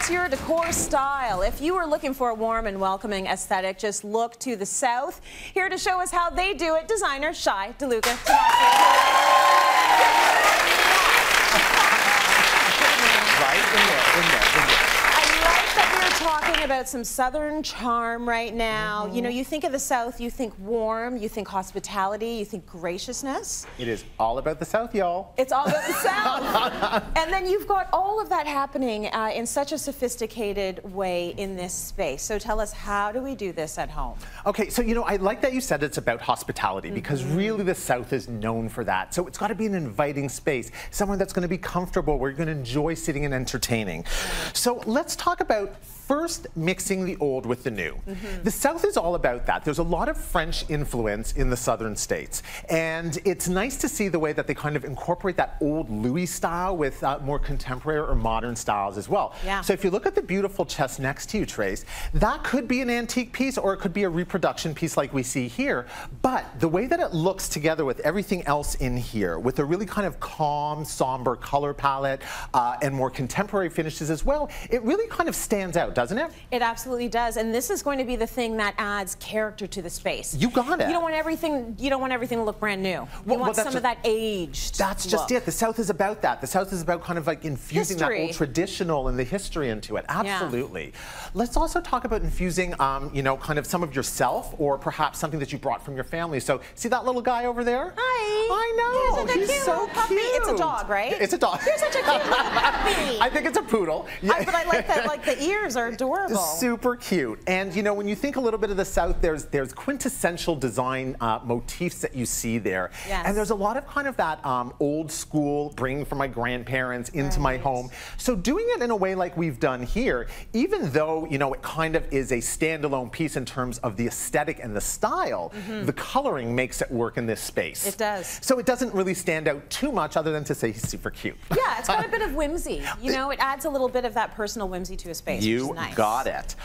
What's your decor style? If you are looking for a warm and welcoming aesthetic, just look to the south. Here to show us how they do it, designer Shai DeLuca-Tamasi. Right in there. I like that we're talking about some southern charm right now. You know, you think of the south, you think warm, you think hospitality, you think graciousness. It is all about the south, y'all. It's all about the south. And then you've got all of that happening in such a sophisticated way in this space. So tell us, how do we do this at home? Okay, so you know, I like that you said it's about hospitality because really the south is known for that. So it's got to be an inviting space, somewhere that's going to be comfortable, where you're going to enjoy sitting and entertaining. So let's talk about first mixing the old with the new. The South is all about that. There's a lot of French influence in the southern states, and it's nice to see the way that they kind of incorporate that old Louis style with more contemporary or modern styles as well. Yeah. So if you look at the beautiful chest next to you, Trace, that could be an antique piece or it could be a reproduction piece like we see here, but the way that it looks together with everything else in here, with a really kind of calm, somber color palette and more contemporary finishes as well, it really kind of stands out, doesn't it? It absolutely does, and this is going to be the thing that adds character to the space. You got it. You don't want everything. You don't want everything to look brand new. You want some of that aged. That's just look. it. The South is about that. The South is about kind of like infusing that old traditional and the history into it. Absolutely. Yeah. Let's also talk about infusing, you know, kind of some of yourself or perhaps something that you brought from your family. So see that little guy over there? Hi. I know. He's He's so puppy. cute. It's a dog, right? It's a dog. You're such a cute little puppy. I think it's a poodle. Yeah. But I like that. Like the ears are adorable. Super cute. And you know, when you think a little bit of the South, there's quintessential design motifs that you see there. Yes. And there's a lot of kind of that old school, bringing from my grandparents into my home. So doing it in a way like we've done here, even though, you know, it kind of is a standalone piece in terms of the aesthetic and the style, the coloring makes it work in this space. It does. So it doesn't really stand out too much other than to say he's super cute. Yeah, it's got a bit of whimsy. You know, it adds a little bit of that personal whimsy to a space, which is nice. Got it.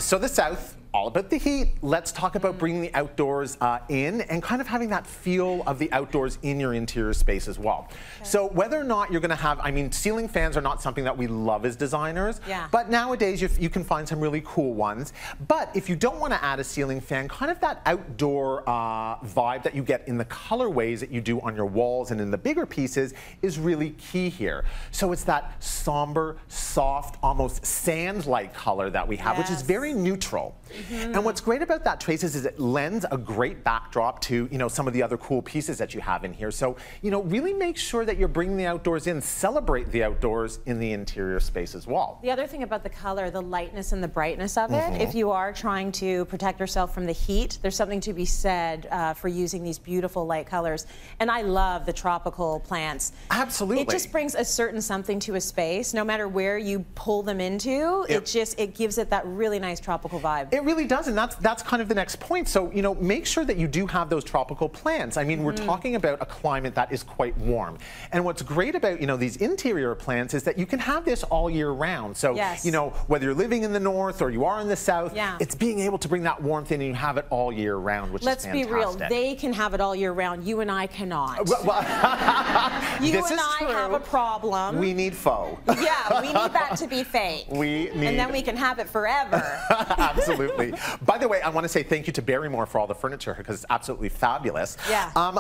So the South, all about the heat. Let's talk about bringing the outdoors in and kind of having that feel of the outdoors in your interior space as well. Okay. So whether or not you're going to have, I mean, ceiling fans are not something that we love as designers, but nowadays you can find some really cool ones. But if you don't want to add a ceiling fan, kind of that outdoor vibe that you get in the colorways that you do on your walls and in the bigger pieces is really key here. So it's that somber, soft, almost sand-like color that we have, which is very neutral. And what's great about that, Trace, is it lends a great backdrop to, you know, some of the other cool pieces that you have in here. So, you know, really make sure that you're bringing the outdoors in, celebrate the outdoors in the interior space as well. The other thing about the color, the lightness and the brightness of it, if you are trying to protect yourself from the heat, there's something to be said for using these beautiful light colors. And I love the tropical plants. Absolutely. It just brings a certain something to a space, no matter where you pull them into, it gives it that really nice tropical vibe. It really does, and that's kind of the next point. So, you know, make sure that you do have those tropical plants. I mean, we're talking about a climate that is quite warm. And what's great about, you know, these interior plants is that you can have this all year round. So, you know, whether you're living in the north or you are in the south, it's being able to bring that warmth in and you have it all year round, which is fantastic. Let's be real, they can have it all year round. You and I cannot. You and I have a problem. We need faux. Yeah, we need that to be fake. And then we can have it forever. Absolutely. By the way, I want to say thank you to Barrymore for all the furniture because it's absolutely fabulous.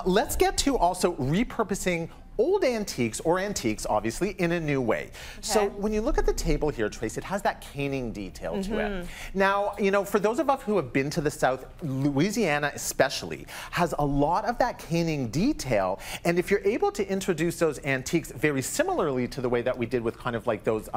Let's get to also repurposing old antiques, or antiques obviously, in a new way. So when you look at the table here, Trace, it has that caning detail to it. Now, you know, for those of us who have been to the South, Louisiana especially, has a lot of that caning detail, and if you're able to introduce those antiques very similarly to the way that we did with kind of like those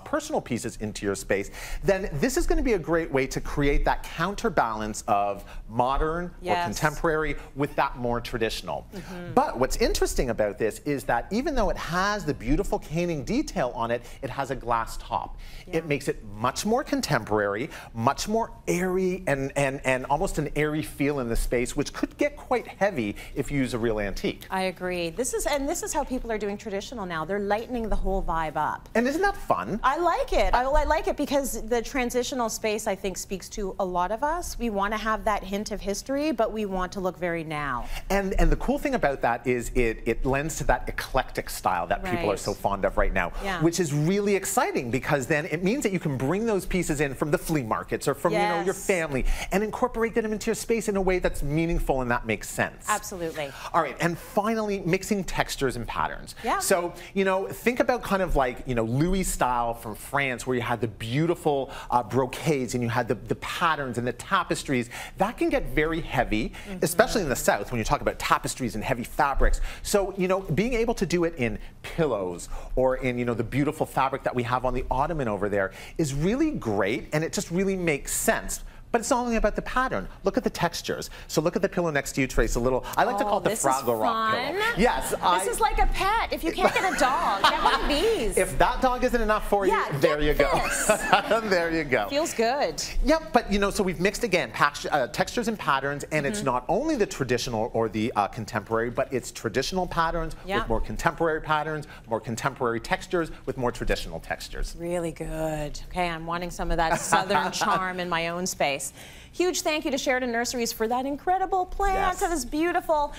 personal pieces into your space, then this is going to be a great way to create that counterbalance of modern or contemporary with that more traditional. But what's interesting about this is that even though it has the beautiful caning detail on it, it has a glass top. It makes it much more contemporary, much more airy, and almost an airy feel in the space, which could get quite heavy if you use a real antique. I agree. This is how people are doing traditional now. They're lightening the whole vibe up. And isn't that fun? I like it. I like it because the transitional space, I think, speaks to a lot of us. We want to have that hint of history, but we want to look very now. And the cool thing about that is it lends to that eclectic style that people are so fond of right now, which is really exciting because then it means that you can bring those pieces in from the flea markets or from you know, your family and incorporate them into your space in a way that's meaningful and that makes sense. Absolutely. All right, and finally, mixing textures and patterns. So, you know, think about kind of like, you know, Louis style from France where you had the beautiful brocades and you had the patterns and the tapestries. That can get very heavy, especially in the South when you talk about tapestries and heavy fabrics. So, you know, being able to do it in pillows or in, you know, the beautiful fabric that we have on the ottoman over there is really great, and it just really makes sense. But it's not only about the pattern. Look at the textures. So look at the pillow next to you, Trace. A little, I like to call it the Fraggle Rock pillow. Yes. This is like a pet. If you can't get a dog, get one of these. If that dog isn't enough for you, there you go. There you go. Feels good. Yep, but you know, so we've mixed again textures and patterns, and it's not only the traditional or the contemporary, but it's traditional patterns with more contemporary patterns, more contemporary textures with more traditional textures. Really good. Okay, I'm wanting some of that Southern charm in my own space. Huge thank you to Sheridan Nurseries for that incredible plant. That is beautiful.